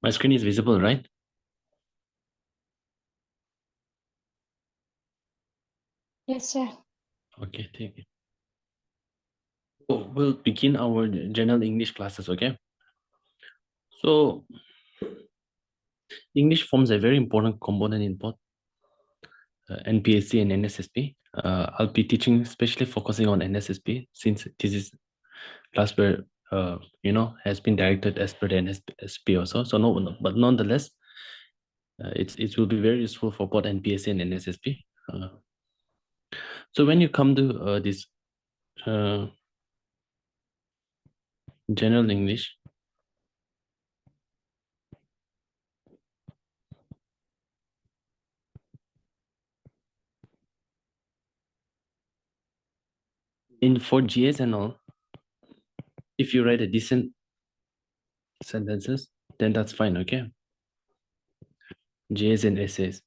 My screen is visible, right? Yes, sir. Okay, thank you. So we'll begin our general English classes, okay? So English forms a very important component in both NPSC and NSSP. I'll be teaching, especially focusing on NSSP, since this is class where has been directed as per the NSSP also. So but nonetheless, it will be very useful for both NPSC and NSSP. So when you come to this general English, for GS and all, if you write a decent sentences, then that's fine, okay? GS and essays.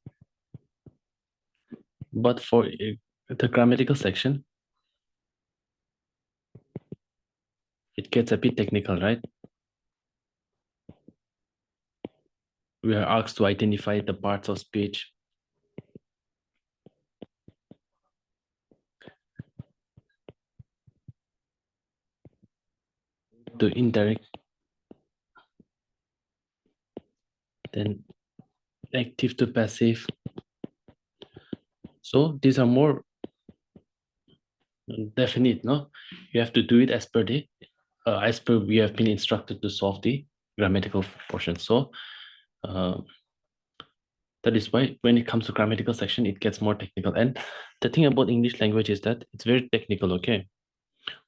But for the grammatical section, it gets a bit technical, right? We are asked to identify the parts of speech, to indirect, then active to passive. So these are more definite, no? You have to do it as per we have been instructed to solve the grammatical portion. So that is why when it comes to grammatical section, it gets more technical. And the thing about English language is that it's very technical, okay?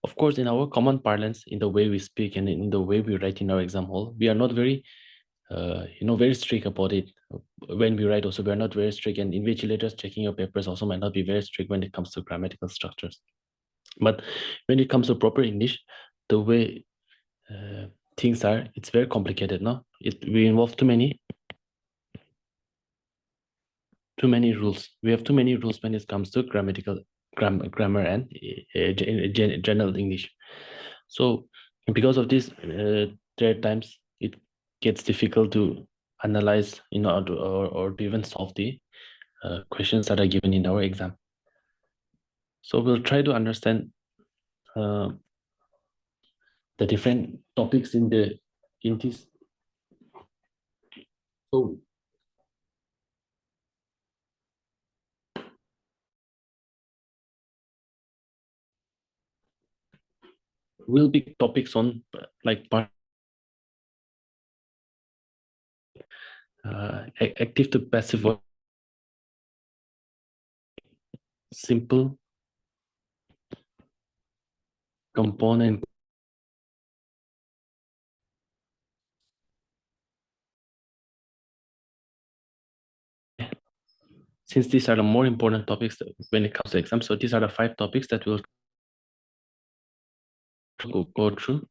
Of course, in our common parlance, in the way we speak and in the way we write in our exam hall, we are not very, very strict about it. When we write also, we are not very strict, and invigilators checking your papers also might not be very strict when it comes to grammatical structures. But when it comes to proper English, the way things are, it's very complicated, no? We involve too many rules. We have too many rules when it comes to grammar and general English. So because of this, there are times it gets difficult to analyze, or to even solve the questions that are given in our exam. So we'll try to understand the different topics in this. So will be topics on like active to passive, simple, component, since these are the more important topics when it comes to exam. So these are the 5 topics that we'll go through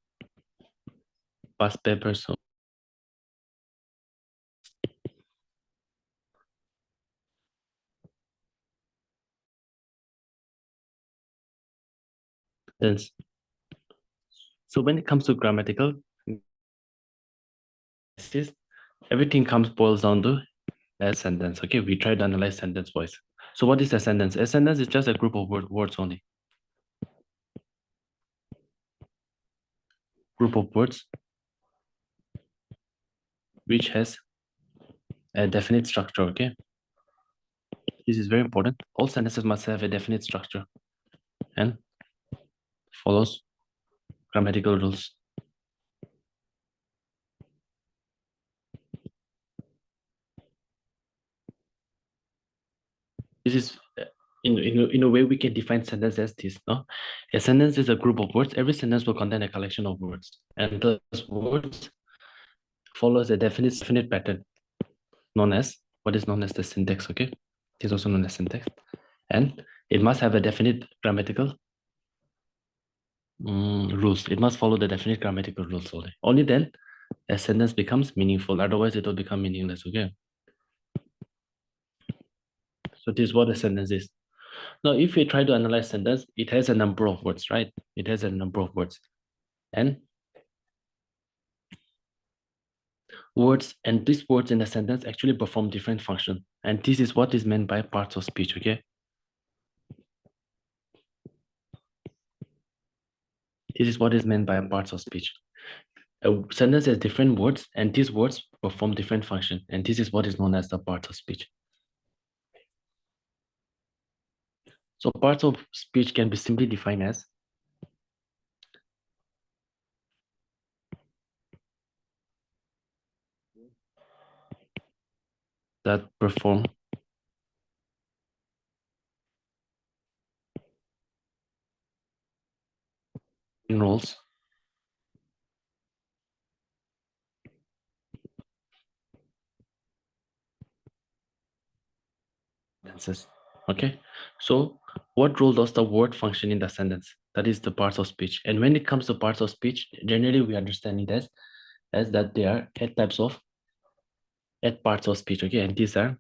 past papers. So when it comes to grammatical, everything boils down to a sentence. Okay, we try to analyze sentence wise. So what is a sentence? A sentence is just a group of words only. Group of words which has a definite structure, okay? This is very important. All sentences must have a definite structure and follows grammatical rules. This is in a way we can define sentence as this, no? A sentence is a group of words. Every sentence will contain a collection of words, and those words follows a definite pattern known as the syntax, okay? It is also known as syntax, and it must have a definite grammatical rules. It must follow the definite grammatical rules only. Only then a sentence becomes meaningful. Otherwise, it will become meaningless, okay? So this is what a sentence is. Now, if we try to analyze sentence, it has a number of words, right? It has a number of words. And words, and these words in a sentence actually perform different function. And this is what is meant by parts of speech, okay? This is what is meant by parts of speech. A sentence has different words, and these words perform different function. And this is what is known as the parts of speech. So parts of speech can be simply defined as that perform roles sentences. Okay, so what role does the word function in the sentence? That is the parts of speech. And when it comes to parts of speech, generally we understand it as that there are eight types of eight parts of speech. Okay, and these are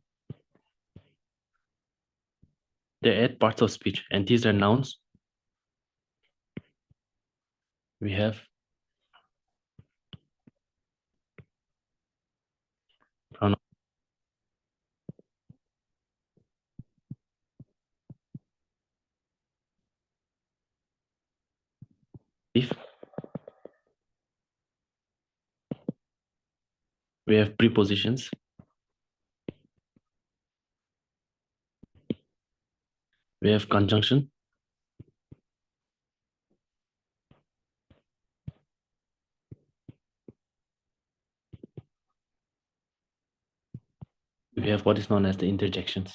the eight parts of speech, and these are nouns. We have pronouns. If we have prepositions, we have conjunction, we have what is known as the interjections.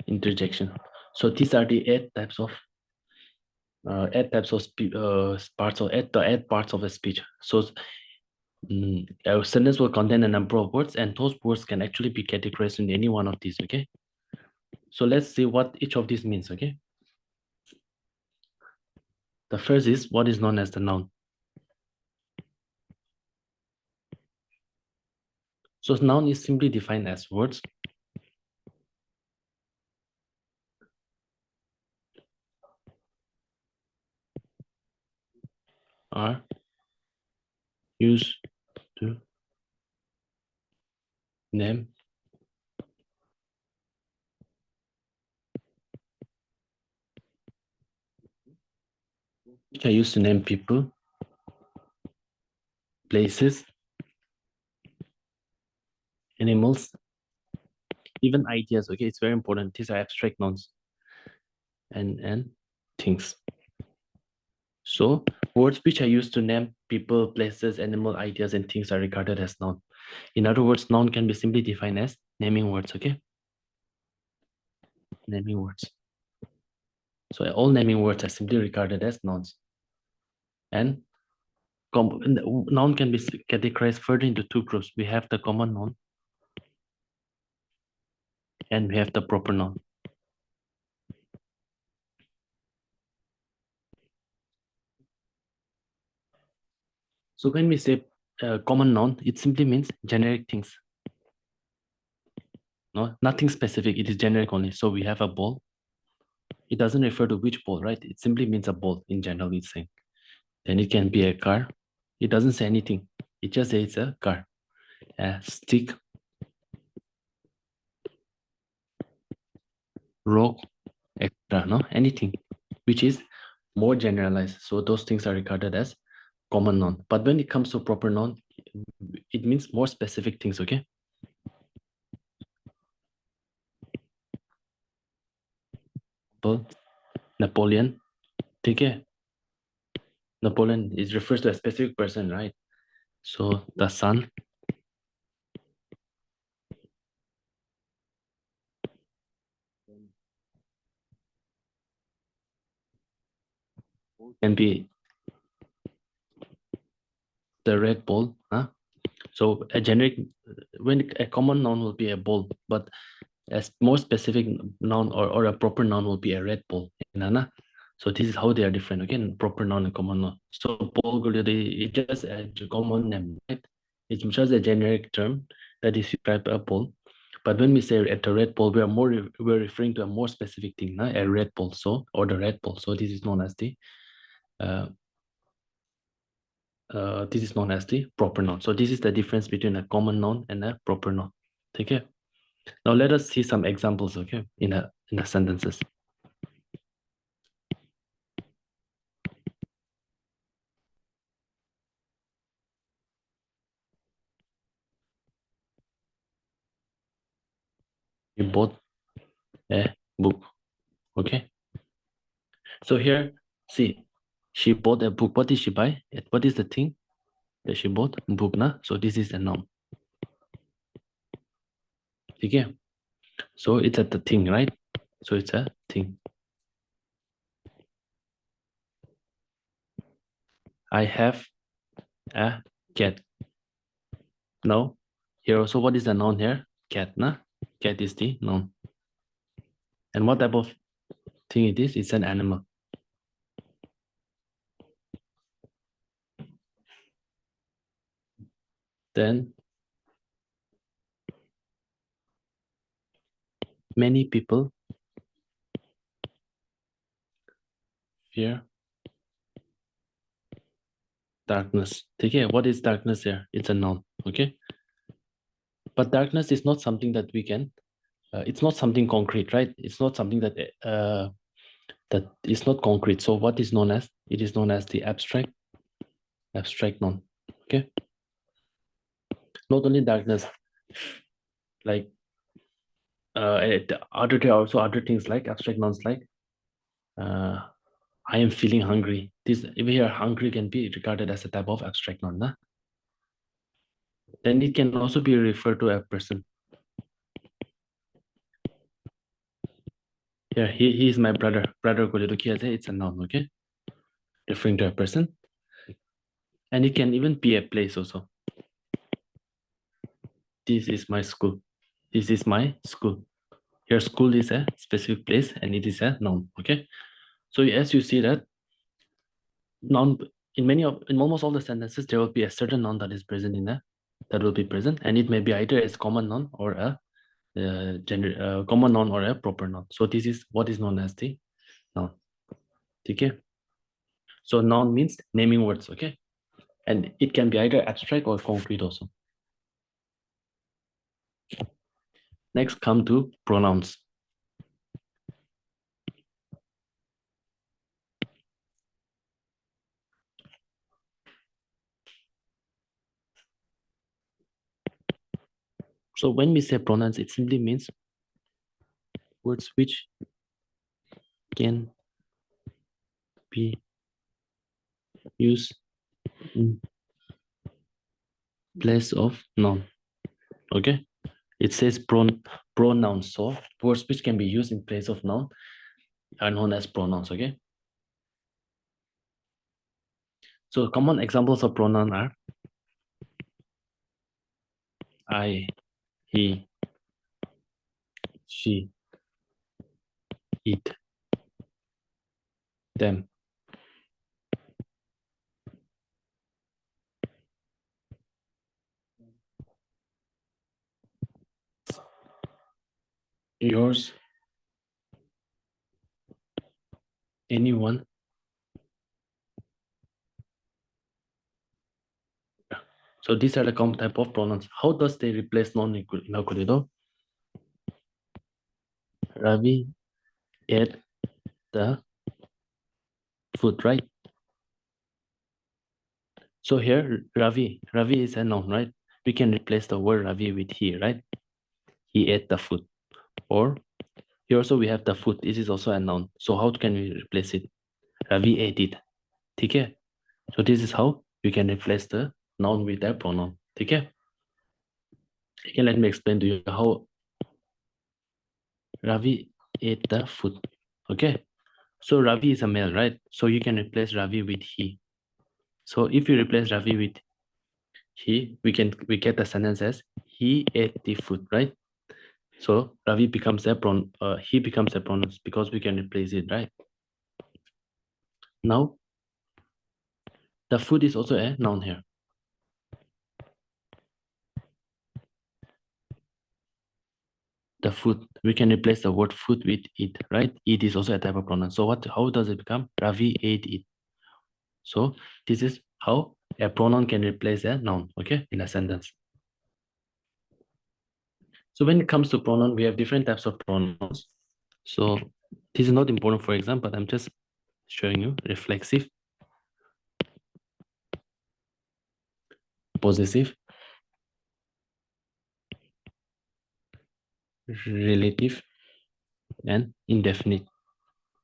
Interjection. So these are the eight types of parts of eight parts of a speech. So a sentence will contain a number of words, and those words can actually be categorized in any one of these. Okay. So let's see what each of these means. Okay. The first is what is known as the noun. So noun is simply defined as words are used to name which are used to name people, places, animals, even ideas. Okay, it's very important. These are abstract nouns and things. So words which are used to name people, places, animal, ideas, and things are regarded as noun. In other words, noun can be simply defined as naming words. Okay, naming words. So all naming words are simply regarded as nouns. And noun can be categorized further into two groups. We have the common noun and we have the proper noun. So when we say common noun, it simply means generic things. No, nothing specific. It is generic only. So we have a ball. It doesn't refer to which ball, right? It simply means a ball in general. It's saying. Then it can be a car. It doesn't say anything. It just says it's a car. A stick, rock, etc. No, anything which is more generalized. So those things are regarded as common noun. But when it comes to proper noun, it means more specific things. Okay. Napoleon. Okay. Napoleon is refers to a specific person, right? So the sun can be the Red Bull. Huh? So a generic, when a common noun will be a bull, but a more specific noun or a proper noun will be a Red Bull. So this is how they are different. Again, proper noun and common noun. So bull, it's just a common name, right? It's just a generic term that describes a bull. But when we say at the red pole, we're referring to a more specific thing, a red pole, so, or the red pole. So this is known as the proper noun. So this is the difference between a common noun and a proper noun. Okay. Now let us see some examples, okay, in the sentences. You bought a book. Okay. So here, see, she bought a book. What did she buy? What is the thing that she bought? Book, na? So this is a noun. Okay. So it's a the thing, right? So it's a thing. I have a cat. Now, here also, what is the noun here? Cat, na? Cat is the noun. And what type of thing it is? It's an animal. Then many people fear darkness. Okay, what is darkness here? It's a noun. Okay, but darkness is not something that we can. It's not something concrete, right? It's not something that that is not concrete. So what is known as? It is known as the abstract noun. Okay, not only darkness, like there are also other things like abstract nouns like I am feeling hungry. This if here hungry can be regarded as a type of abstract noun. Nah? Then it can also be referred to a person. Here, he is my brother. Brother it's a noun, okay? Referring to a person. And it can even be a place also. This is my school. This is my school. Here, school is a specific place and it is a noun, okay? So as you see that noun in almost all the sentences, there will be a certain noun that is present in that will be present, and it may be either as common noun or a common noun or a proper noun. So this is what is known as the noun. Okay. So noun means naming words, okay? And it can be either abstract or concrete also. Next, come to pronouns. So when we say pronouns, it simply means words which can be used in place of noun. Okay? It says pronouns. So words which can be used in place of noun are known as pronouns. Okay? So common examples of pronoun are I, he, she, it, them. Yours, anyone. So these are the common type of pronouns. How does they replace noun in Korean? Ravi ate the food, right? So here, Ravi is a noun, right? We can replace the word Ravi with he, right? He ate the food. Or here also we have the food. This is also a noun. So how can we replace it? Ravi ate it. Okay? So this is how we can replace the noun with a pronoun. Okay? Okay, let me explain to you how Ravi ate the food. Okay? So Ravi is a male, right? So you can replace Ravi with he. So if you replace Ravi with he, we get the sentence as he ate the food, right? So Ravi becomes a he becomes a pronoun because we can replace it, right? Now the food is also a noun here. the food. We can replace the word food with it, right? It is also a type of pronoun. So how does it become? Ravi ate it. So this is how a pronoun can replace a noun, okay, in a sentence. So when it comes to pronoun, we have different types of pronouns. So this is not important for exam, but I'm just showing you reflexive, possessive, relative, and indefinite.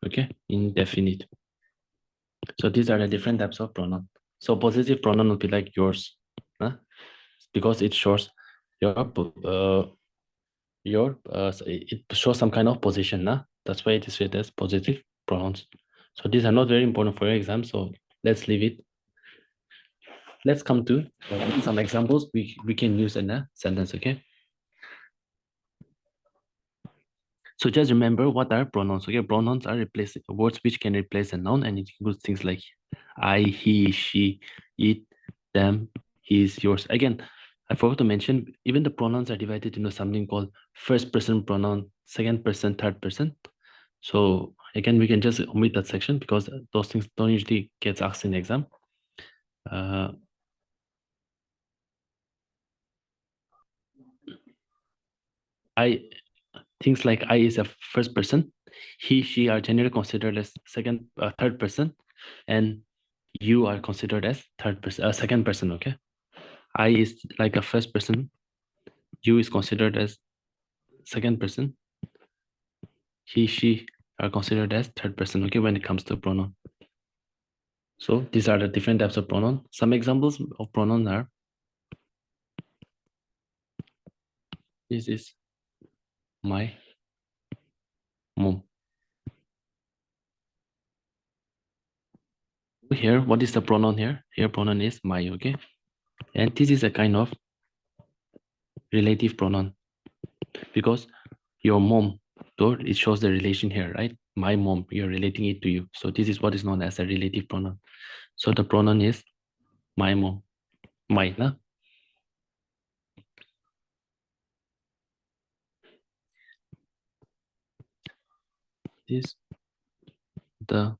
Okay, indefinite. So these are the different types of pronoun. So possessive pronoun would be like yours, huh? Because it shows it shows some kind of position, nah? That's why it is said as positive pronouns. So these are not very important for your exam, so let's leave it. Let's come to some examples we can use in a sentence, okay? So just remember what are pronouns, okay? Pronouns are words which can replace a noun, and it includes things like I, he, she, it, them, his, yours. Again, I forgot to mention, even the pronouns are divided into something called first person pronoun, second person, third person. So again, we can just omit that section because those things don't usually get asked in the exam. Things like I is a first person, he, she are generally considered as third person, and you are considered as second person, okay? I is like a first person, you is considered as second person, he, she are considered as third person, okay, when it comes to pronoun. So these are the different types of pronoun. Some examples of pronoun are, this is my mom. Here, what is the pronoun here? Here pronoun is my, okay? And this is a kind of relative pronoun because your mom, though it shows the relation here, right? My mom, you're relating it to you. So this is what is known as a relative pronoun. So the pronoun is my mom, my, na? Is the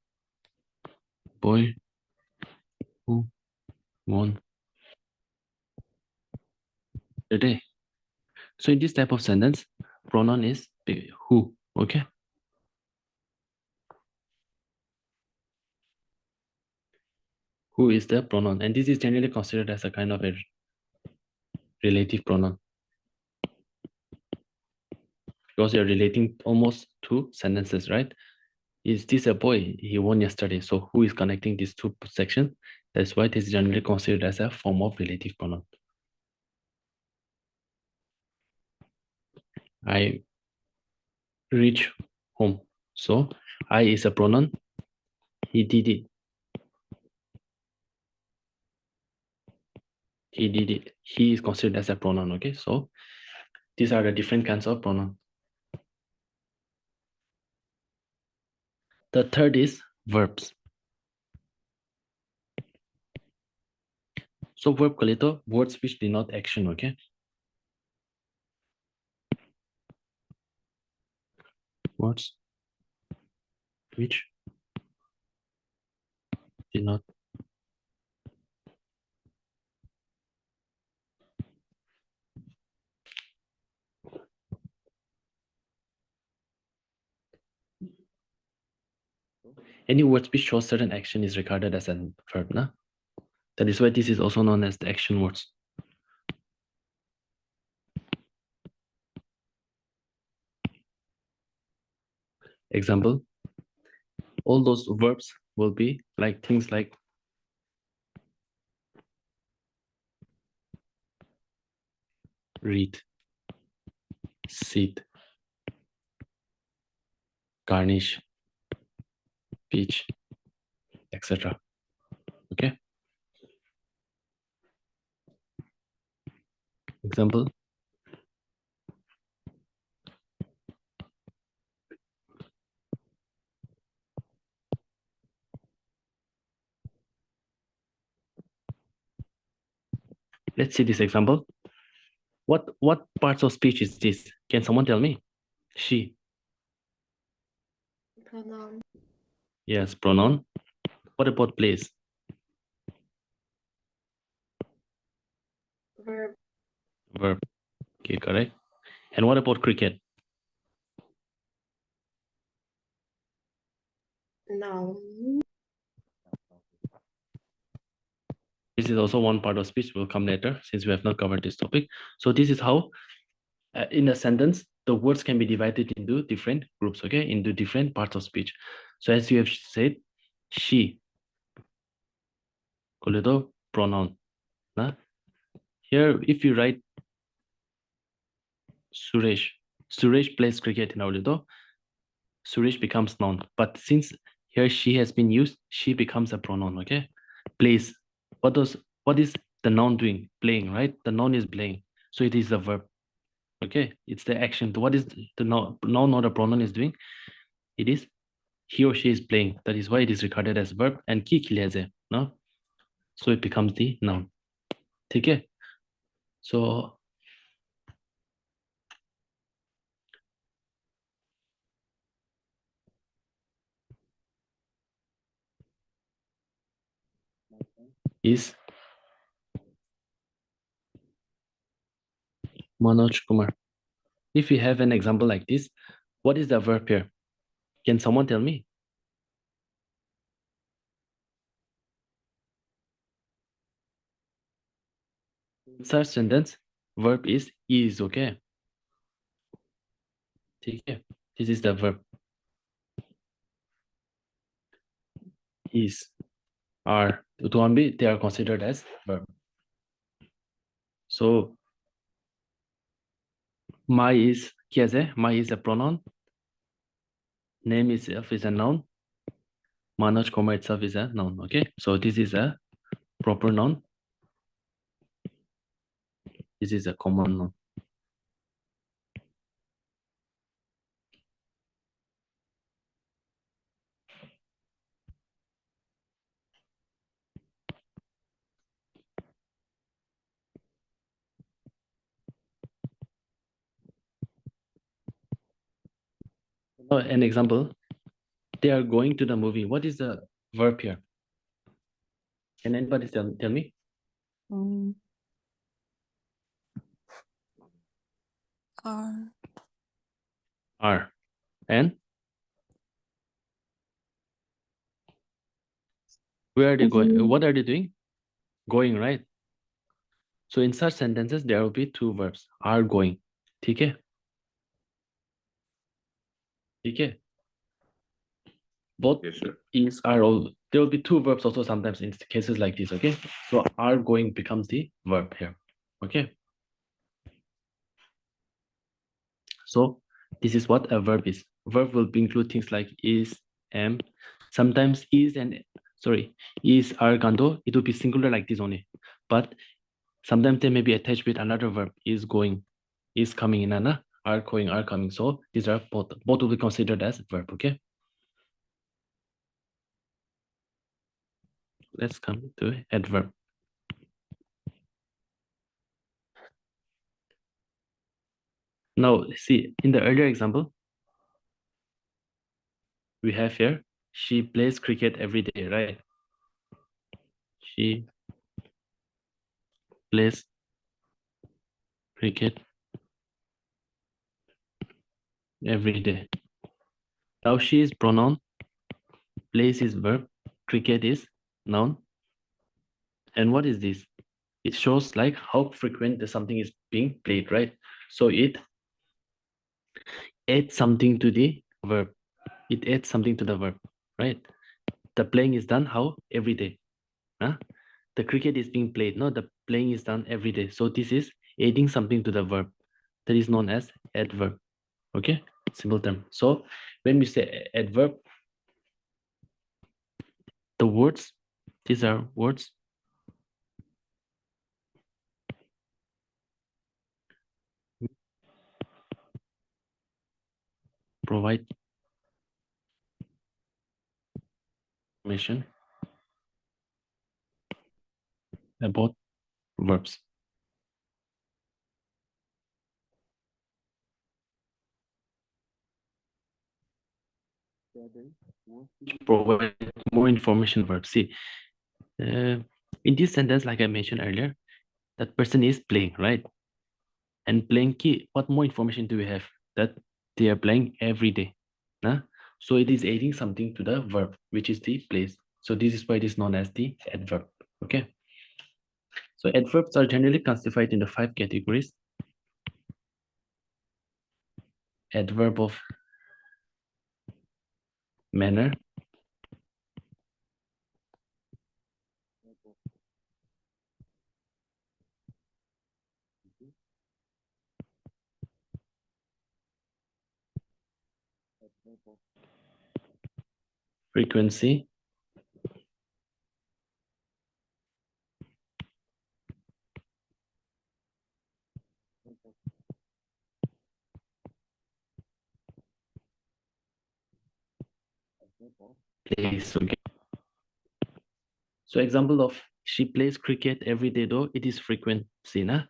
boy who won the day. So in this type of sentence, pronoun is who, okay? Who is the pronoun? And this is generally considered as a kind of a relative pronoun because you're relating almost two sentences, right? Is this a boy? He won yesterday. So who is connecting these two sections? That's why it is generally considered as a form of relative pronoun. I reach home. So I is a pronoun. He did it. He did it. He is considered as a pronoun. Okay. So these are the different kinds of pronoun. The third is verbs. So verb kalito, words which denote action. Okay. Words which denote any words which show certain action is regarded as a verb. Na? That is why this is also known as the action words. Example, all those verbs will be like things like read, sit, garnish, pitch, etc. Okay. Example, let's see this example. What parts of speech is this? Can someone tell me? She. Pronoun. Yes, pronoun. What about place? Verb. Verb. Okay, correct. And what about cricket? Noun. This is also one part of speech. We'll come later since we have not covered this topic. So this is how, in a sentence, the words can be divided into different groups, okay, into different parts of speech. So as you have said, she. Kuledo pronoun. Nah? Here, if you write Suresh, Suresh plays cricket in our little. Suresh becomes noun. But since here she has been used, she becomes a pronoun, okay? Plays. What is the noun doing? Playing, right? The noun is playing. So it is a verb. Okay? It's the action. What is the noun or the pronoun is doing? It is he or she is playing. That is why it is regarded as verb. And ki khileze, no? So it becomes the noun. Okay? So is Manoj Kumar. If you have an example like this, what is the verb here? Can someone tell me? In such sentence, verb is, okay? Okay. This is the verb. Is, are. They are considered as verb. So my is my is a pronoun. Name itself is a noun. Manoj Kumar itself is a noun. Okay. So this is a proper noun. This is a common noun. An example, they are going to the movie. What is the verb here? Can anybody tell me? Are. Are. And where are they going? What are they doing? Going, right? So in such sentences, there will be two verbs. Are going. Okay? Okay? Both is are all. There will be two verbs also sometimes in cases like this. Okay? So are going becomes the verb here. Okay? So this is what a verb is. Verb will include things like is, am. Sometimes is are kanto, it will be singular like this only. But sometimes they may be attached with another verb, is going, is coming in, Anna, are going, are coming. So these are both will be considered as verb, okay? Let's come to adverb. Now, see, in the earlier example, we have here, she plays cricket every day, right? She plays cricket every day. Now she is pronoun, plays is verb, cricket is noun. And what is this? It shows like how frequent something is being played, right? So it adds something to the verb. It adds something to the verb, right? The playing is done how? Every day. Huh? The cricket is being played. No, the playing is done every day. So this is adding something to the verb. That is known as adverb. Okay? Simple term. So when we say adverb, the words, these are words. Provide information about verbs. provide more information verbs. See, in this sentence, like I mentioned earlier, that person is playing, right? And playing key, what more information do we have? That they are playing every day. Nah? So it is adding something to the verb, which is the place. So this is why it is known as the adverb. Okay. So adverbs are generally classified into 5 categories. Adverb of manner, frequency, place. Okay. So example of she plays cricket every day though, it is frequency. Nah?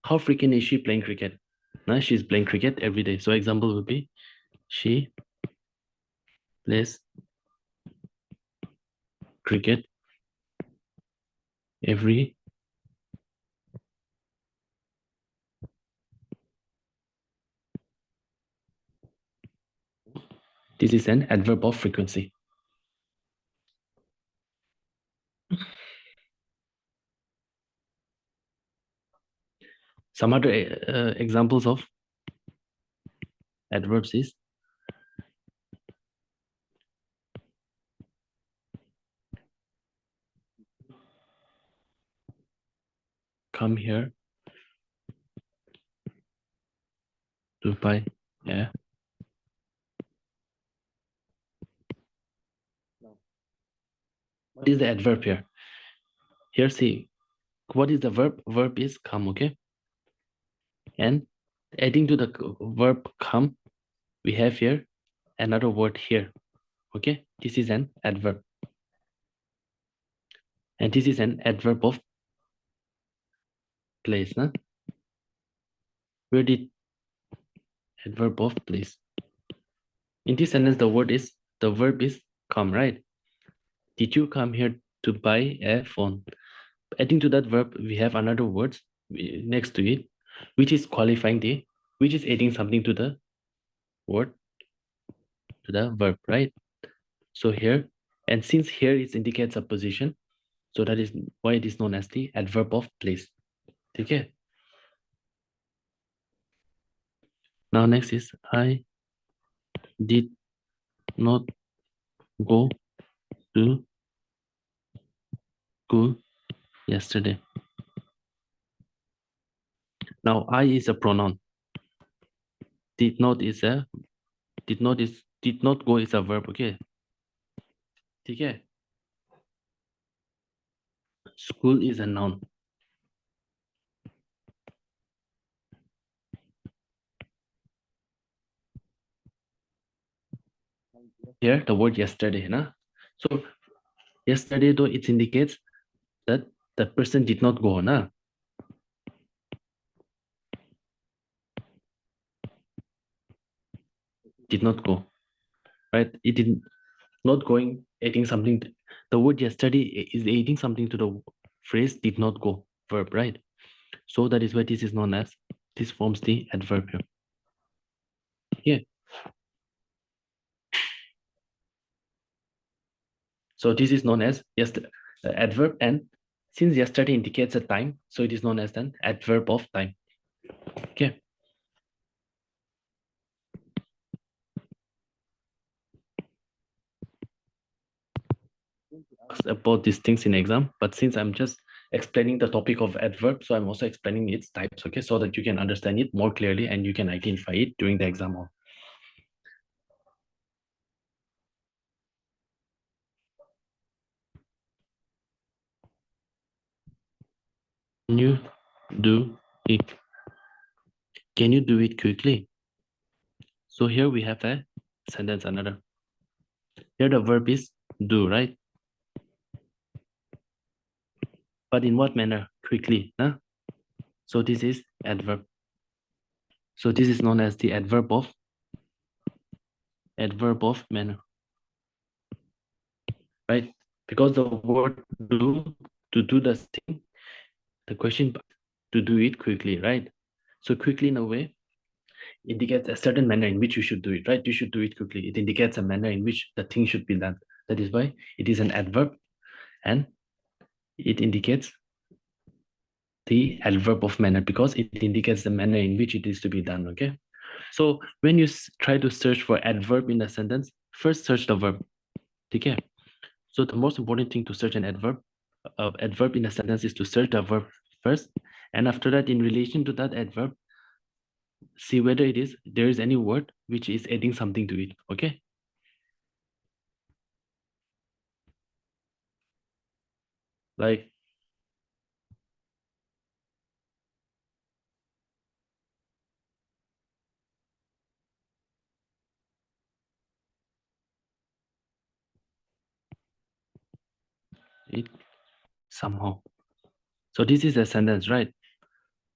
How frequent is she playing cricket? Nah? She's playing cricket every day. So example would be she plays cricket every this is an adverb of frequency. Some other examples of adverbs is come here to buy. Yeah. What is the adverb here? Here, see, what is the verb? Verb is come, okay? And adding to the verb come, we have here another word here, okay? This is an adverb. And this is an adverb of place, huh? Where did adverb of place? In this sentence, the verb is come, right? Did you come here to buy a phone? Adding to that verb, we have another word next to it, which is qualifying which is adding something to the word, to the verb, right? So here, and since here it indicates a position, so that is why it is known as the adverb of place. Okay. Now next is I did not go to school yesterday. Now I is a pronoun. Did not go is a verb. Okay. Okay. School is a noun. Here the word yesterday, nah? So yesterday though it indicates that the person did not go, nah? Did not go, right? It did not going, adding something. The word yesterday is adding something to the phrase did not go, verb, right? So that is why this is known as, this forms the adverb here. Yeah. So this is known as adverb, and since yesterday indicates a time, so it is known as an adverb of time. Okay. About these things in exam, but since I'm just explaining the topic of adverb, so I'm also explaining its types, okay, so that you can understand it more clearly and you can identify it during the exam. Can you do it? Can you do it quickly? So here we have a sentence, another. Here the verb is do, right? But in what manner? Quickly, huh? So this is adverb. So this is known as the adverb of manner. right? Because the word do, to do the thing, the question to do it quickly, right? So quickly in a way indicates a certain manner in which you should do it, right? You should do it quickly. It indicates a manner in which the thing should be done. That is why it is an adverb, and it indicates the adverb of manner because it indicates the manner in which it is to be done, okay? So when you try to search for adverb in a sentence, first search the verb, okay? So the most important thing to search an adverb in a sentence is to search the verb first, and after that, in relation to that adverb, see whether there is any word which is adding something to it, okay? Like it somehow. So this is a sentence, right?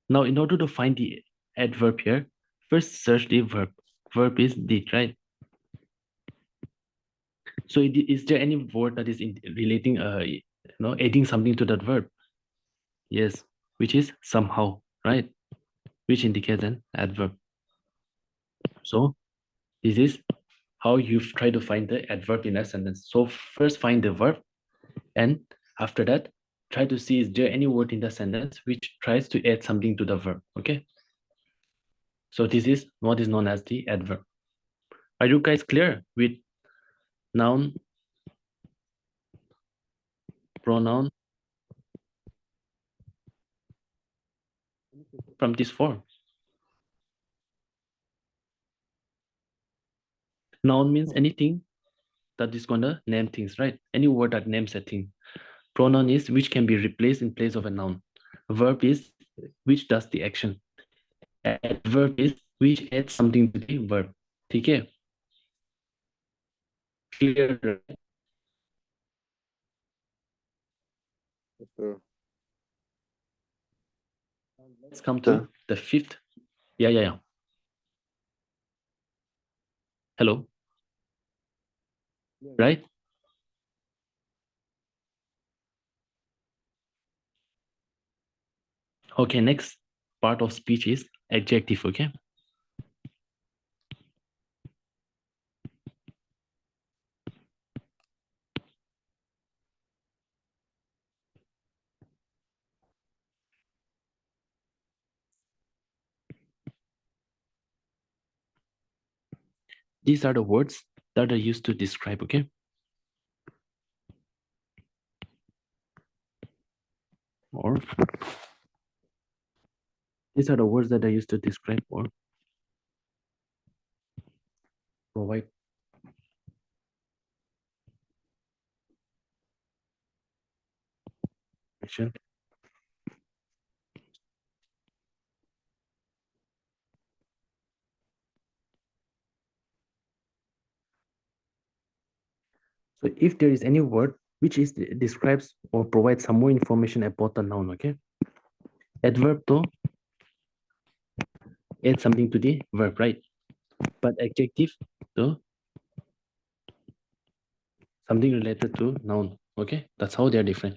Now, in order to find the adverb here, first search the verb. Verb is did, right? So is there any word that is relating, adding something to that verb? Yes, which is somehow, right? Which indicates an adverb. So this is how you try to find the adverb in a sentence. So first find the verb, and after that, try to see is there any word in the sentence which tries to add something to the verb, okay? So this is what is known as the adverb. Are you guys clear with noun, pronoun, from this form? Noun means anything that is gonna name things, right? Any word that names a thing. Pronoun is which can be replaced in place of a noun. Verb is which does the action. Adverb is which adds something to the verb. Okay? Clear, right? Sure. Let's come to the fifth. Yeah. Hello. Right? Okay, next part of speech is adjective, okay? These are the words that are used to describe, okay? Or these are the words that are used to describe or provide. Action. So if there is any word which is describes or provides some more information about the noun, okay? Adverb though adds something to the verb, right? But adjective though something related to noun, okay? That's how they're different.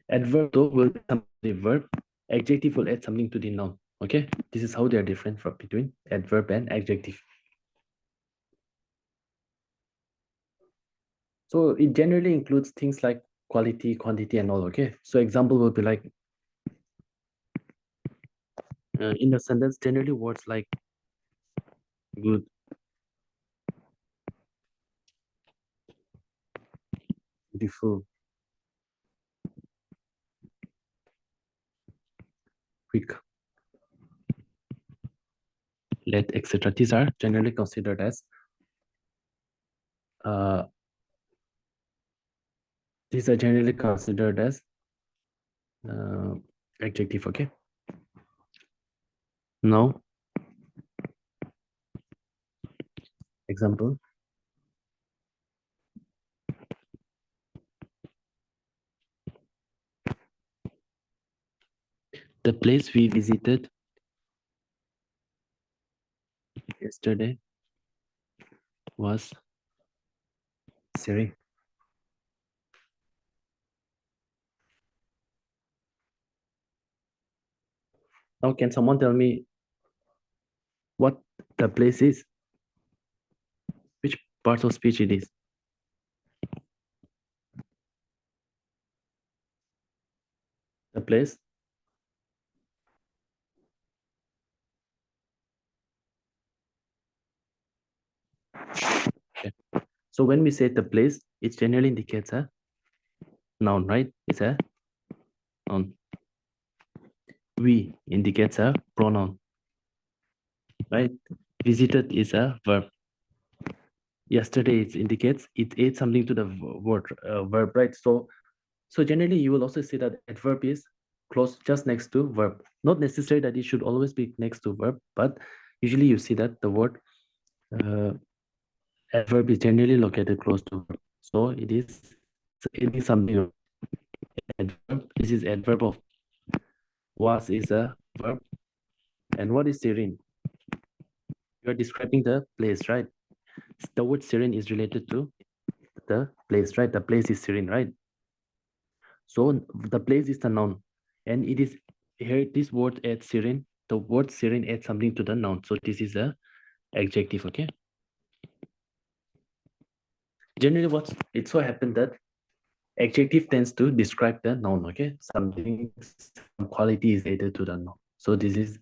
Adverb though will add something to the verb. Adjective will add something to the noun, okay? This is how they are different from between adverb and adjective. So it generally includes things like quality, quantity, and all, okay? So example will be like, in a sentence, generally words like good, beautiful, quick, let, etc. These are generally considered as adjective, okay? Now, example, The place we visited yesterday was Siri. Now, can someone tell me what the place is? Which parts of speech it is? The place? Okay. So when we say the place, it generally indicates a noun, right? It's a noun. We indicates a pronoun, right? Visited is a verb. Yesterday it indicates it ate something to the word verb, right? So generally you will also see that adverb is close just next to verb. Not necessary that it should always be next to verb, but usually you see that the word adverb is generally located close to verb. So it is something. Adverb. This is adverb of was is a verb. And what is serene? You are describing the place, right? The word serene is related to the place, right? The place is serene, right? So the place is the noun, and it is here. This word adds serene. The word serene adds something to the noun. So this is a adjective. Okay. Generally, it so happened that adjective tends to describe the noun. Okay, some quality is added to the noun. So this is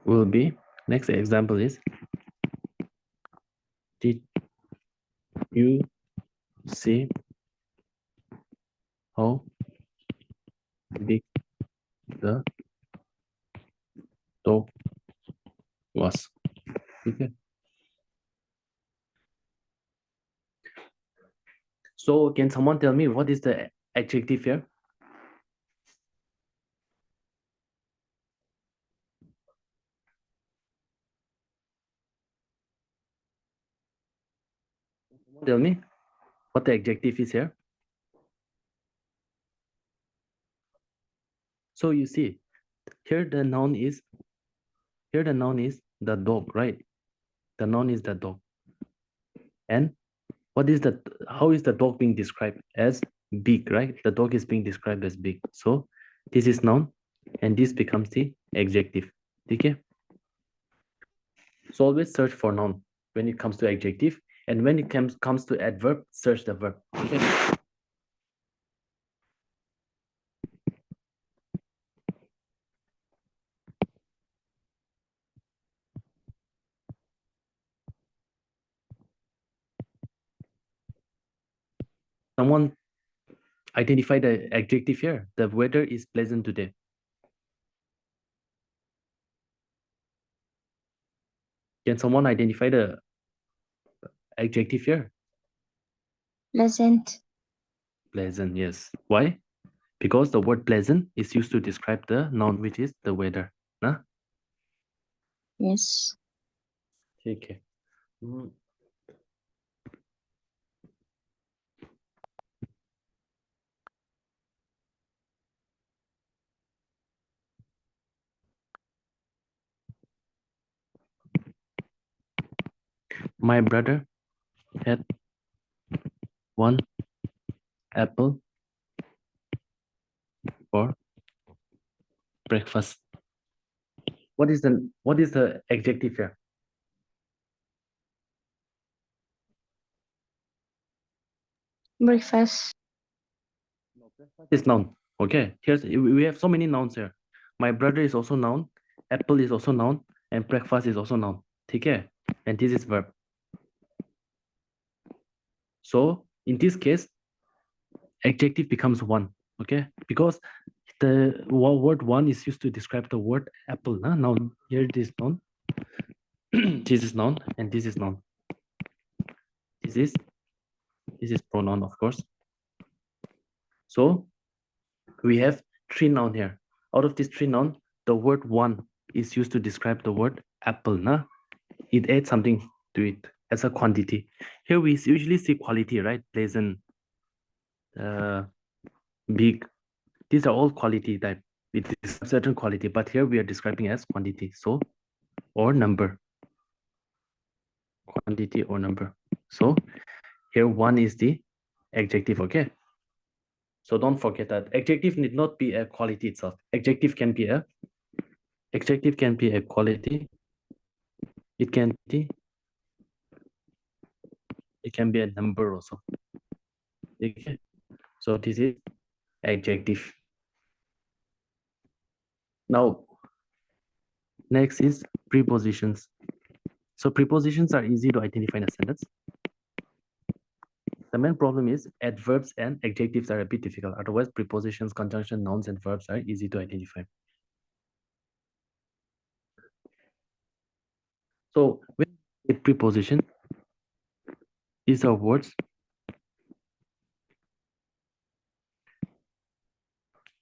will be next example is, did you see how big the dog was? Okay. So can someone tell me what is the adjective here? Tell me what the adjective is here. So you see, here the noun is the dog, right? The noun is the dog. And how is the dog being described? As big, right? The dog is being described as big. So this is noun, and this becomes the adjective. Okay. So always search for noun when it comes to adjective, and when it comes to adverb, search the verb. Okay. Someone identify the adjective here. The weather is pleasant today. Can someone identify the adjective here? Pleasant. Pleasant, yes. Why? Because the word pleasant is used to describe the noun, which is the weather. Nah? Yes. Okay. My brother had one apple for breakfast. What is the adjective here? Breakfast. It's noun. Okay. We have so many nouns here. My brother is also noun. Apple is also noun, and breakfast is also noun. Okay. And this is verb. So in this case, adjective becomes one. Okay, because the word one is used to describe the word apple. Huh? Now here this noun, this is noun, and this is noun. This is pronoun, of course. So we have three noun here. Out of these three noun, the word one is used to describe the word apple. Nah? It adds something to it as a quantity. Here we usually see quality, right? Pleasant, big. These are all quality type. It is a certain quality, but here we are describing as quantity. So, or number. Quantity or number. So, here one is the adjective, okay? So don't forget that adjective need not be a quality itself. Adjective can be a quality. It can be a number also. Okay. So this is adjective. Now, next is prepositions. So prepositions are easy to identify in a sentence. The main problem is adverbs and adjectives are a bit difficult. Otherwise, prepositions, conjunction, nouns, and verbs are easy to identify. So when a preposition, these are words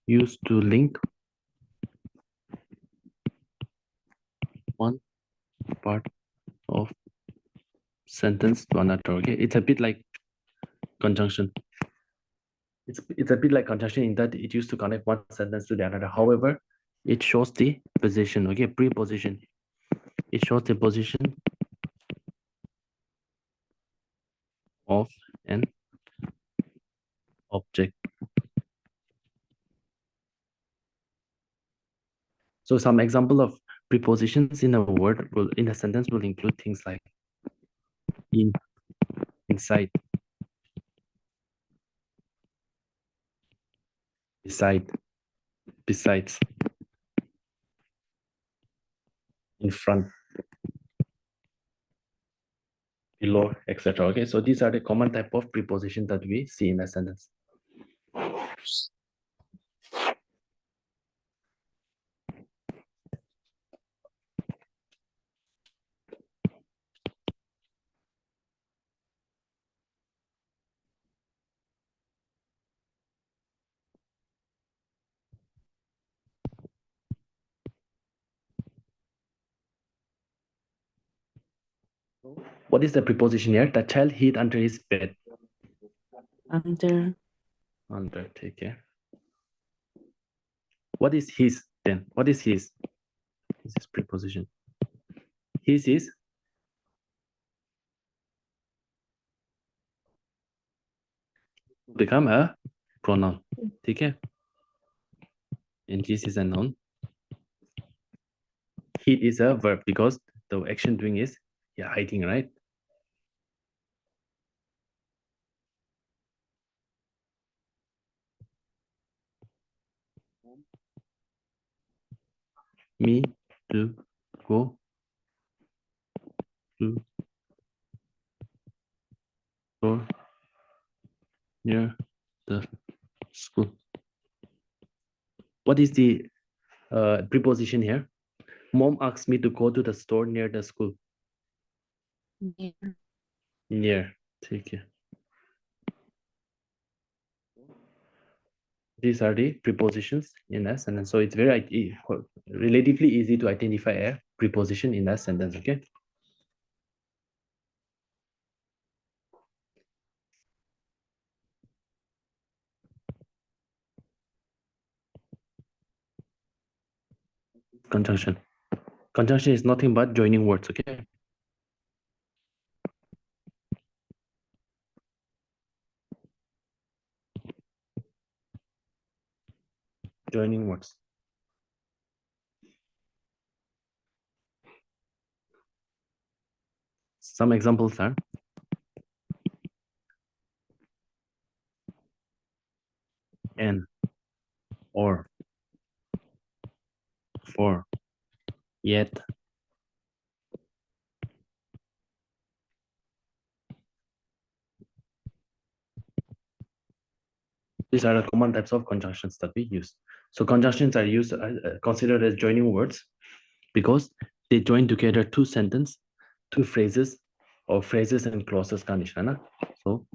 used to link one part of sentence to another. Okay, it's a bit like conjunction. It's a bit like conjunction in that it used to connect one sentence to the another. However, it shows the position. Okay, preposition. It shows the position of an object. So some example of prepositions in a word in a sentence will include things like in, inside, beside, besides, in front, below, etc. Okay, so these are the common type of preposition that we see in a sentence. What is the preposition here? The child hid under his bed. Under. Under, take care. What is his then? What is his? This is preposition. His is become a pronoun. Take care. And this is a noun. Hid is a verb because the action doing is hiding, right? Me to go to store near the school. What is the preposition here? Mom asked me to go to the store near the school. Near. Near. Take care. These are the prepositions in a sentence. So it's very relatively easy to identify a preposition in a sentence, okay? Conjunction. Conjunction is nothing but joining words, okay? Joining words. Some examples are and, or, for, yet. These are the common types of conjunctions that we use. So conjunctions are used considered as joining words because they join together two sentences, two phrases, or phrases and clauses. So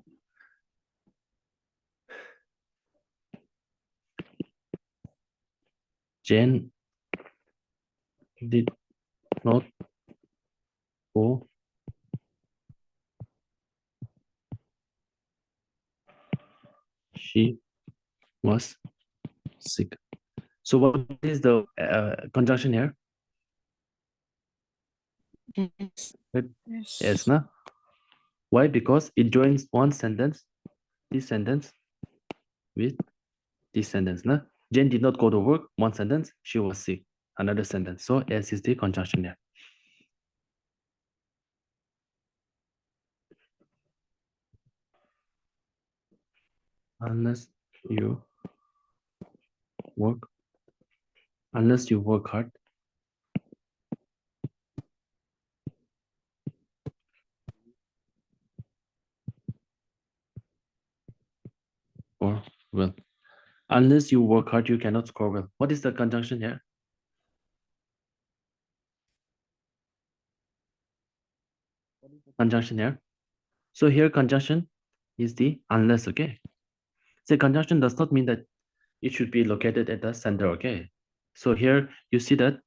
Jane did not go She was sick. So what is the conjunction here? Yes. Yes, na? Why? Because it joins one sentence, this sentence, with this sentence. Na? Jane did not go to work. One sentence, she was sick. Another sentence. So S is the conjunction here. Unless you work hard, or well. Unless you work hard, you cannot score well. What is the conjunction here? Conjunction here. So here conjunction is the unless, okay? So conjunction does not mean that it should be located at the center, okay? So here you see that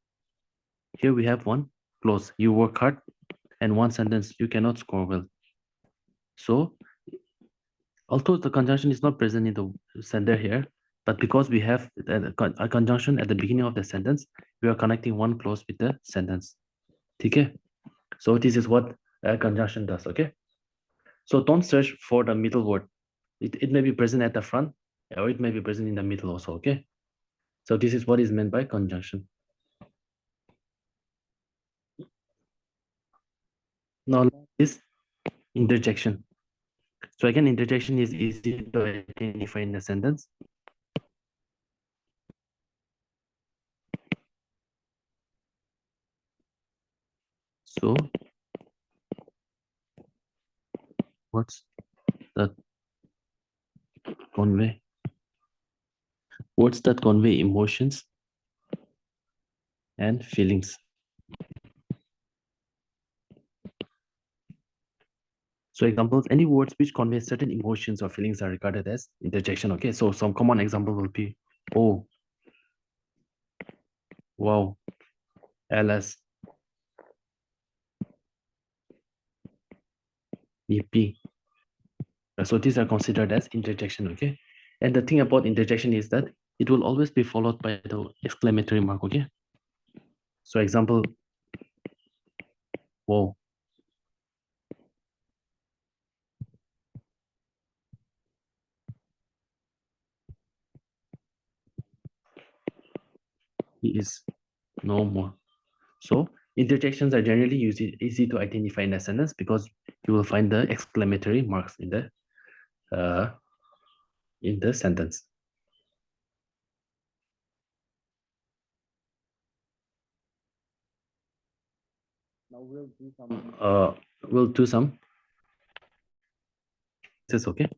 here we have one clause, you work hard, and one sentence, you cannot score well. So although the conjunction is not present in the center here, but because we have a conjunction at the beginning of the sentence, we are connecting one clause with the sentence. Okay? So this is what a conjunction does, okay? So don't search for the middle word. It may be present at the front, or it may be present in the middle also, okay? So this is what is meant by conjunction. Now this interjection. So again, interjection is easy to identify in a sentence. So what's that convey? Words that convey emotions and feelings. So examples, any words which convey certain emotions or feelings are regarded as interjection. Okay, so some common example will be, oh, wow, ls, ep. So these are considered as interjection, okay? And the thing about interjection is that it will always be followed by the exclamatory mark, okay? So example, whoa. He is no more. So interjections are generally easy to identify in a sentence because you will find the exclamatory marks in the sentence. Now we'll do some. This is okay.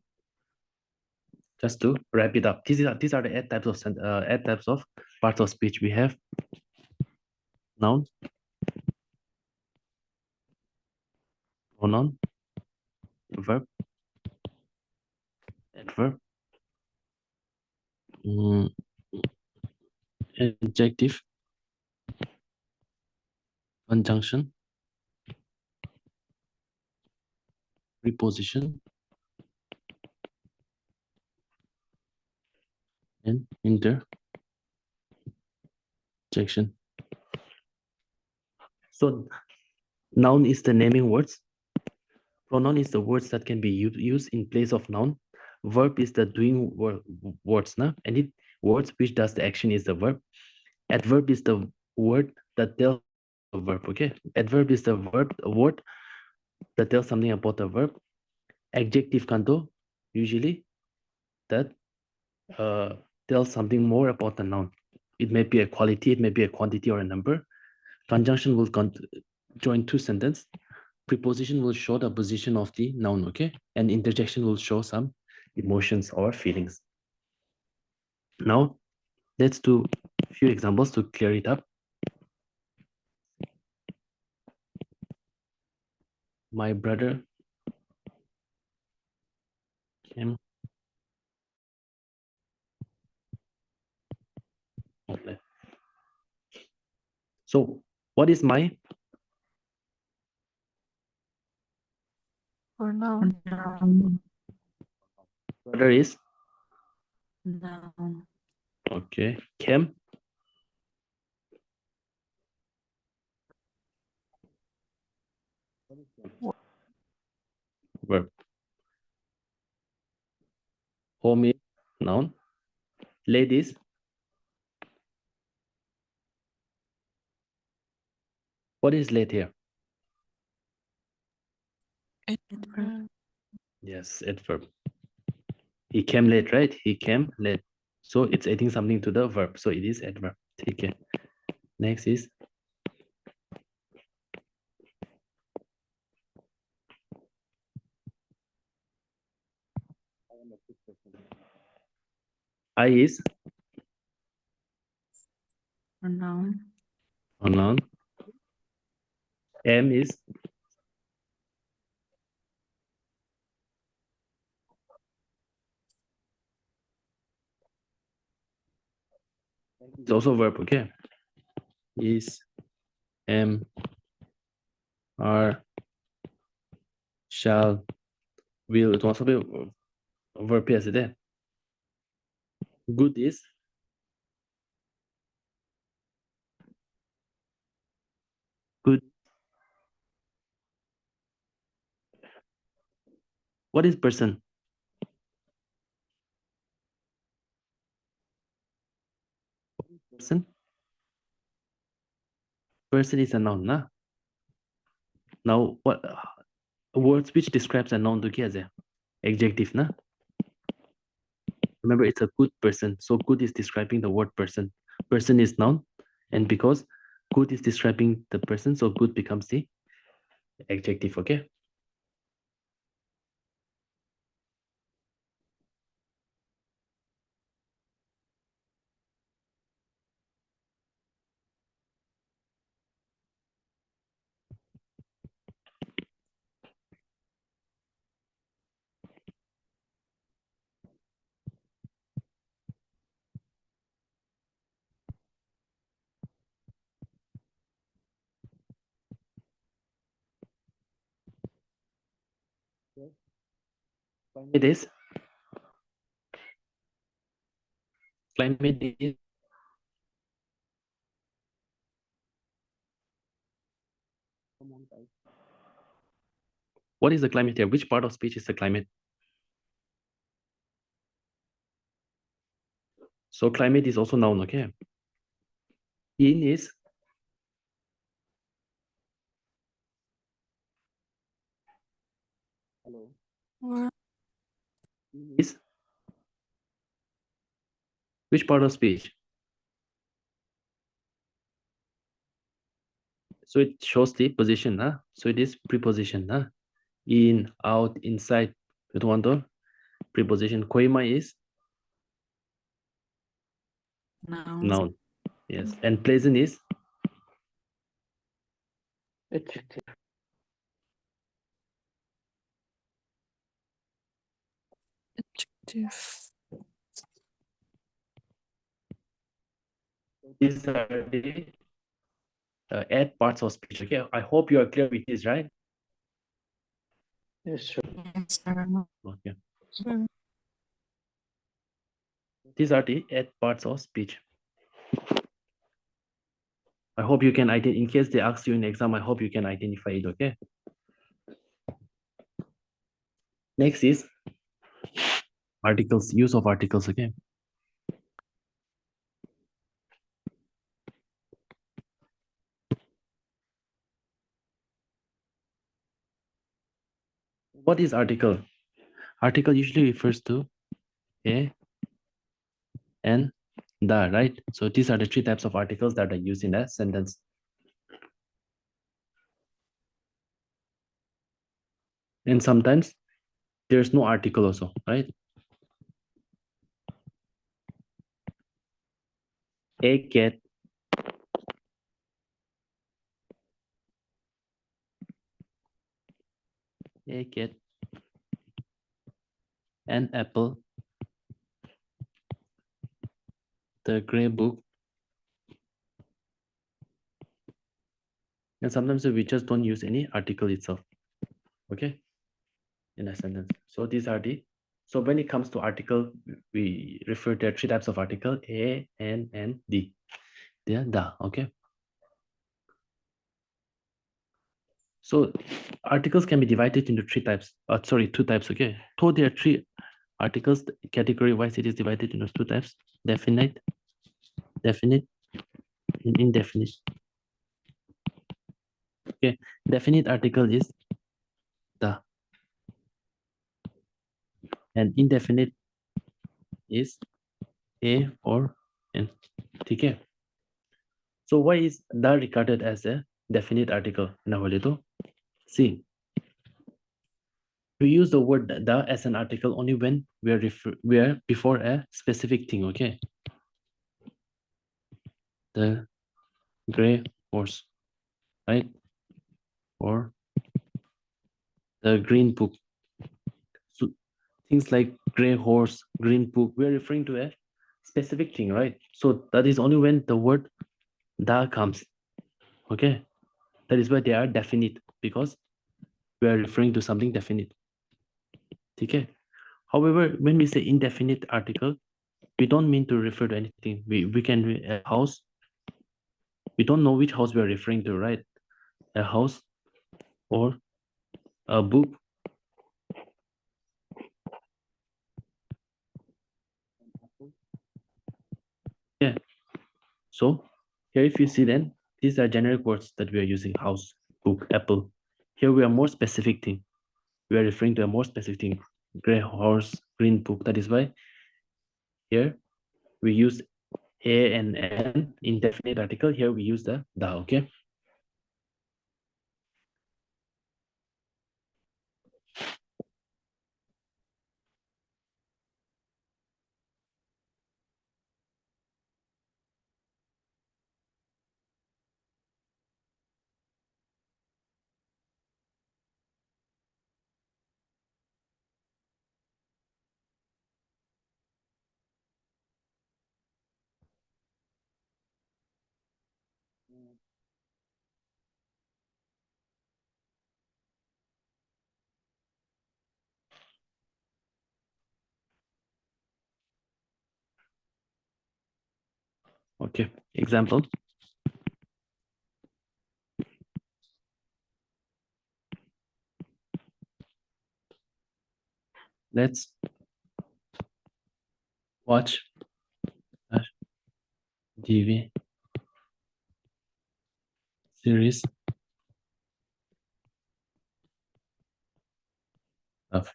Just to wrap it up, these are the eight types of parts of speech. We have noun, pronoun, verb, adverb, adjective, conjunction, preposition, and interjection. So noun is the naming words. Pronoun is the words that can be used in place of noun. Verb is the doing words, and words which does the action is the verb. Adverb is the word that tells the verb. Okay, adverb is the word that tells something about the verb. Adjective kanto usually that tells something more about the noun. It may be a quality, it may be a quantity or a number. Conjunction will join two sentences. Preposition will show the position of the noun, okay? And interjection will show some emotions or feelings. Now, let's do a few examples to clear it up. My brother came. Okay. So, what is my Pronoun. Pronoun. brother is Noun. Okay. Came. Verb. Home is noun. Ladies. What is late here? Adverb. Yes, adverb. He came late, right? He came late. So it's adding something to the verb. So it is adverb. Okay. Next is I is Pronoun. a noun. M is it's also verb. Okay. Is am are shall will it also be a verb as it is. Good is good. What is person? Person. Person is a noun, na? Now what words which describes a noun to kiya adjective, na? Remember, it's a good person. So good is describing the word person. Person is noun, and because good is describing the person, so good becomes the adjective. Okay. It is. Climate is. What is the climate here? Which part of speech is the climate? So climate is also noun, okay? In is Word. is which part of speech? So it shows the position, huh? So it is preposition, huh? In, out, inside. You want to preposition. Koima is Noun. noun. Yes. And pleasant is Adjective. Adjective. these are the add parts of speech. Okay. I hope you are clear with this, right? Yes, sir. Yes, sir. Okay. Sir. These are the add parts of speech. I hope you can identify, in case they ask you in exam, I hope you can identify it, okay? Next is articles, use of articles, okay? What is article? Article usually refers to a, and, the, right? So these are the three types of articles that are used in a sentence. And sometimes there's no article also, right? A cat, a cat, an apple, the gray book. And sometimes we just don't use any article itself, okay? In a sentence. So these are the So when it comes to article, we refer to 3 types of article: a, n, and d. They are the, okay? So articles can be divided into 2 types, okay? So there are 3 articles, category-wise it is divided into 2 types: definite, and indefinite. Okay, definite article is the, and indefinite is a or n. Okay. So why is the regarded as a definite article? Now, see, we use the word the as an article only when we are before a specific thing. Okay, the gray horse, right? Or the green book. So things like gray horse, green book, we are referring to a specific thing, right? So that is only when the word the comes. Okay, that is why they are definite, because we are referring to something definite. Okay. However, when we say indefinite article, we don't mean to refer to anything. We can a house. We don't know which house we are referring to, right? A house or a book. Yeah. So here, if you see, then these are generic words that we are using: house, book, apple. Here we are more specific thing. We are referring to a more specific thing: gray horse, green book. That is why here we use a and n, indefinite article. Here we use the, okay? Okay, example. Let's watch a TV series of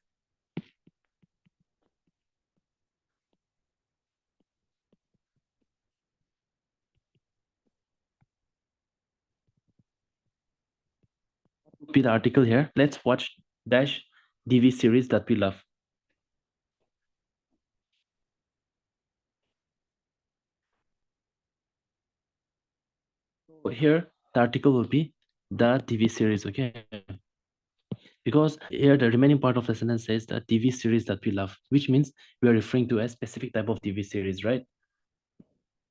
be the article here. Let's watch dash TV series that we love. So here the article will be the TV series, okay? Because here the remaining part of the sentence says the TV series that we love, which means we are referring to a specific type of TV series, right?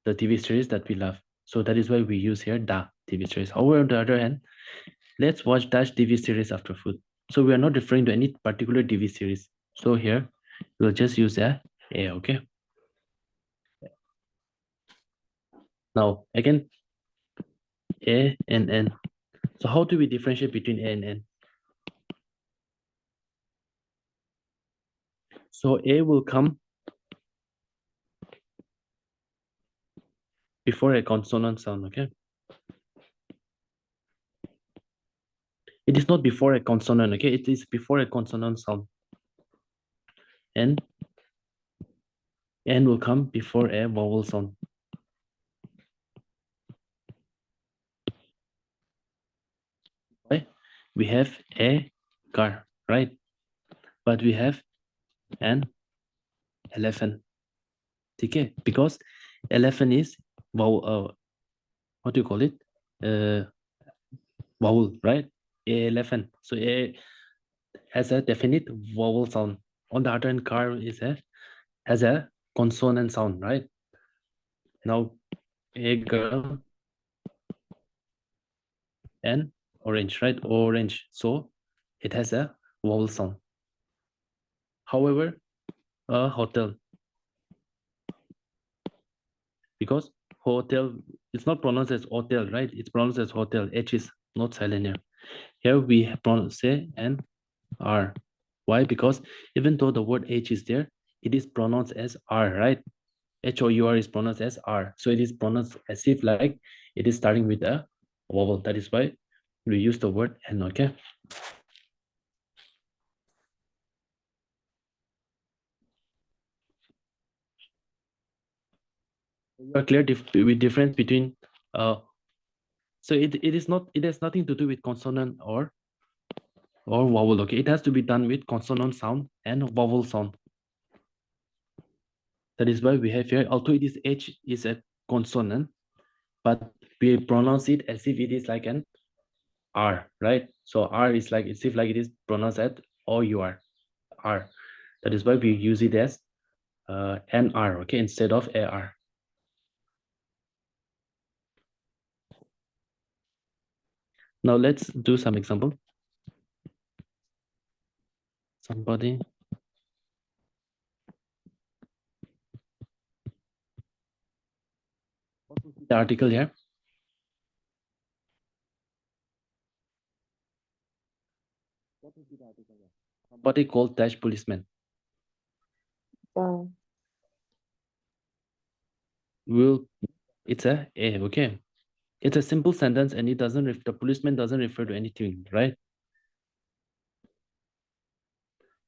The TV series that we love. So that is why we use here the TV series. However, on the other hand, let's watch dash TV series after food. So we are not referring to any particular TV series. So here we'll just use a, okay? Now again, a and n. So how do we differentiate between a and n? So a will come before a consonant sound, okay? It is not before a consonant, okay? It is before a consonant sound. And n will come before a vowel sound. Right? We have a car, right? But we have an elephant. Okay? Because elephant is vowel, what do you call it? Vowel, right? A elephant. So a has a definite vowel sound. On the other hand, car has a consonant sound, right? Now a girl and orange, right? Orange. So it has a vowel sound. However, A hotel. Because hotel, it's not pronounced as hotel, right? It's pronounced as hotel. H is not silent here. Here we pronounce say and R. Why? Because even though the word H is there, it is pronounced as R, right? H-O-U-R is pronounced as R. So it is pronounced as if like it is starting with a vowel. That is why we use the word N, okay? You are clear with difference between so it is not, it has nothing to do with consonant or vowel, okay? It has to be done with consonant sound and vowel sound. That is why we have here, although it is H is a consonant, but we pronounce it as if it is like an R, right? So R is like, it's if like it is pronounced as O-U-R, R. That is why we use it as NR, okay, instead of AR. Now let's do some example. Somebody. The article here. What would be the article here? Somebody called dash policeman. Will, it's a, okay. It's a simple sentence and it doesn't, the policeman doesn't refer to anything, right?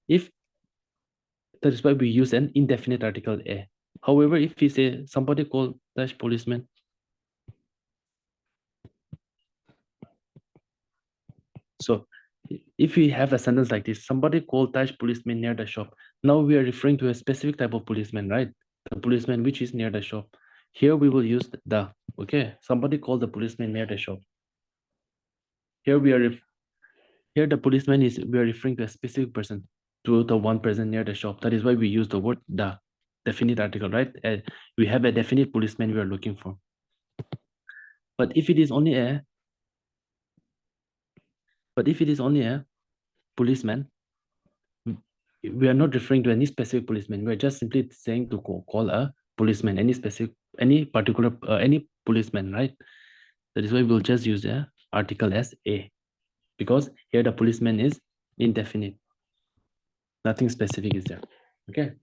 If, that is why we use an indefinite article a. However, if we say somebody called dash policeman, so if we have a sentence like this, somebody called dash policeman near the shop. Now we are referring to a specific type of policeman, right? The policeman which is near the shop. Here we will use the, okay? Somebody called the policeman near the shop. Here we are, here the policeman is, we are referring to a specific person, to the one person near the shop. That is why we use the word the, definite article, right? We have a definite policeman we are looking for. But if it is only a, policeman, we are not referring to any specific policeman. We are just simply saying to call a policeman, any specific, any particular, any policeman, right? That is why we'll just use the article as a, because here the policeman is indefinite. Nothing specific is there. Okay.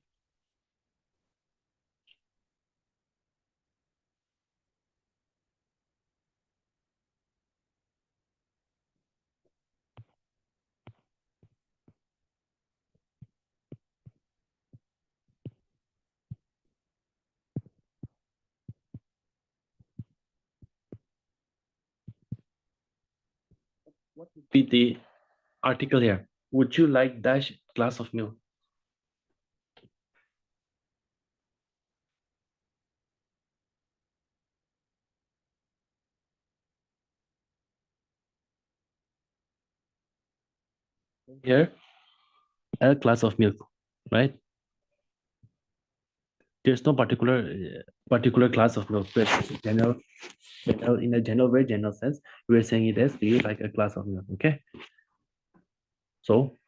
What would be the article here? Would you like dash glass of milk? Here, a glass of milk, right? There's no particular class of milk, but general, in a very general sense, we're saying it as, do you like a glass of milk? Okay. So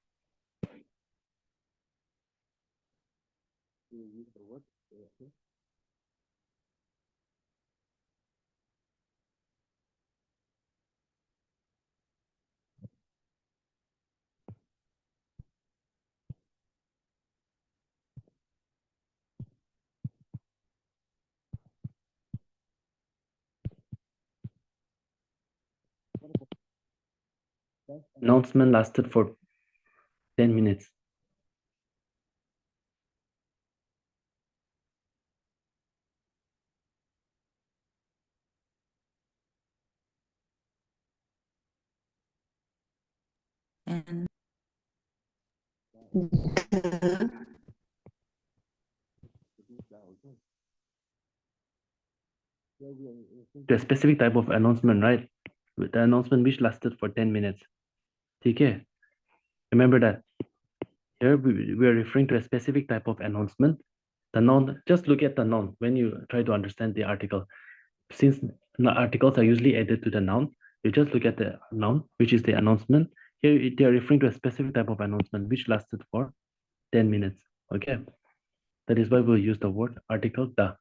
announcement lasted for 10 minutes. And The specific type of announcement, right? With the announcement which lasted for 10 minutes. Okay. Remember that. Here we are referring to a specific type of announcement. The noun, just look at the noun when you try to understand the article. Since articles are usually added to the noun, you just look at the noun, which is the announcement. Here they are referring to a specific type of announcement which lasted for 10 minutes. Okay. That is why we'll use the word article the.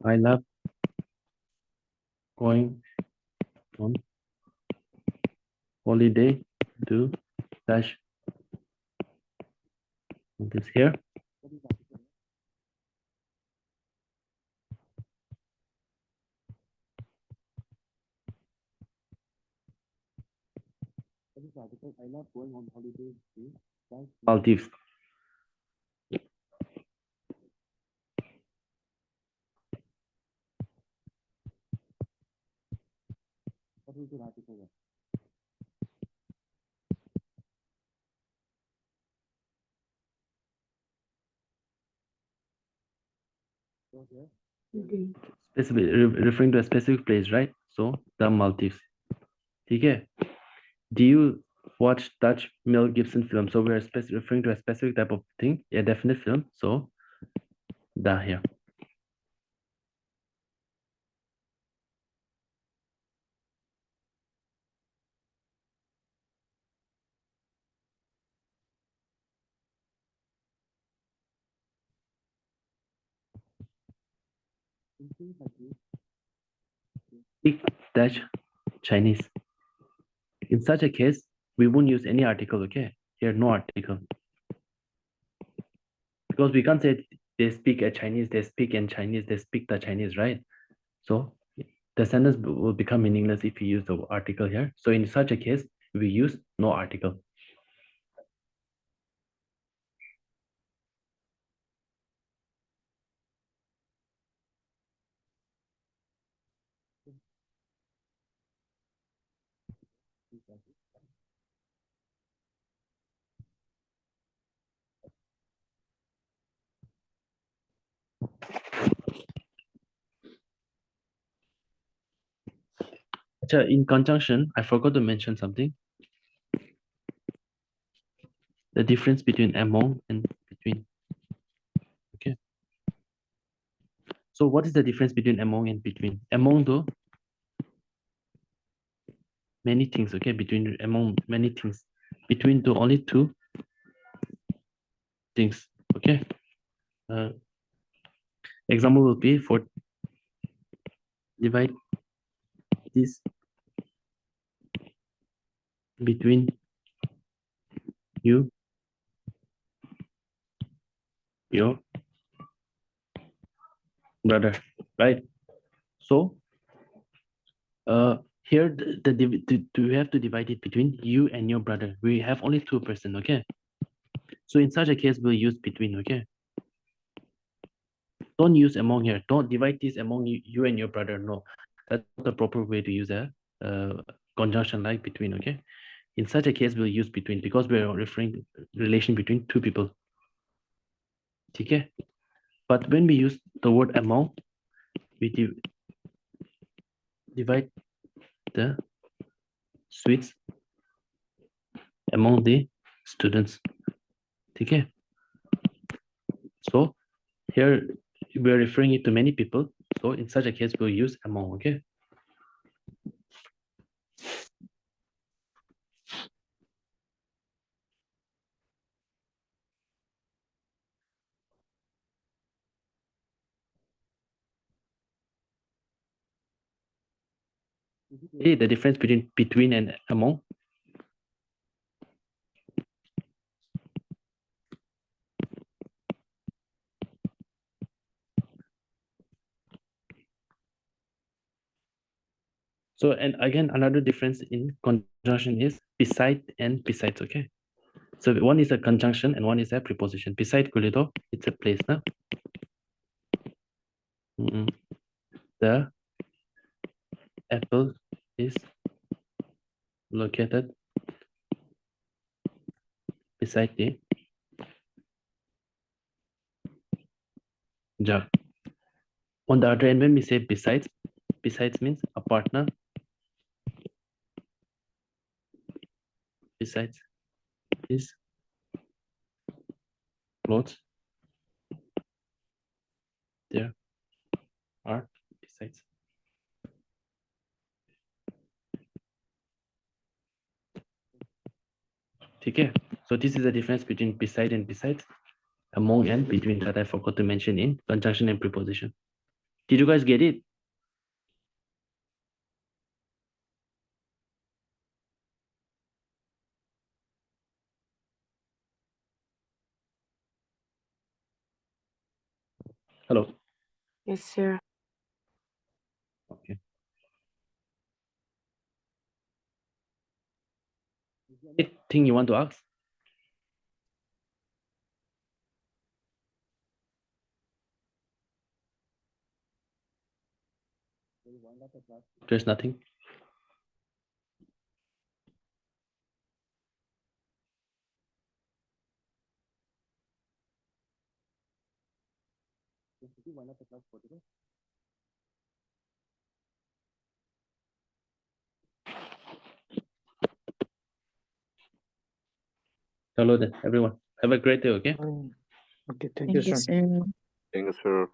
I love going on holiday to dash this here. I love going on holiday to Maldives. What is the article here? Specific, referring to a specific place, right? So the Maldives. Okay. Do you watch Dutch Mel Gibson film? So we are referring to a specific type of thing, a definite film. So the here. Speak Dutch Chinese. In such a case, we won't use any article, okay? Here, no article. Because we can't say they speak a Chinese, they speak in Chinese, they speak the Chinese, right? So the sentence will become meaningless if you use the article here. So in such a case, we use no article. In conjunction, I forgot to mention something. The difference between among and between. Okay. So what is the difference between among and between? Among though many things, okay? Between among many things. Between though only two things, okay? Example will be for divide this between you, your brother, right? So here we have to divide it between you and your brother. We have only two person, okay? So in such a case, we'll use between, okay? Don't use among here. Don't divide this among you and your brother. No, that's not the proper way to use a conjunction like between, okay? In such a case, we'll use between because we're referring to relation between two people. Okay? But when we use the word among, we divide the sweets among the students. Okay? So here we're referring it to many people. So in such a case, we'll use among, okay? See the difference between and among. So, and again, another difference in conjunction is beside and besides, okay? So one is a conjunction and one is a preposition. Beside Kulido, it's a place now. The apple is located beside the jar. On the other hand, when we say besides means a partner. Besides his clothes Okay, so this is the difference between beside and besides, among and between that I forgot to mention in conjunction and preposition. Did you guys get it? Hello. Yes, sir. Okay. Anything you want to ask? There's nothing. Hello then, everyone. Have a great day, okay? Okay, thank Thank you, you, sir. sir. Thank you, sir.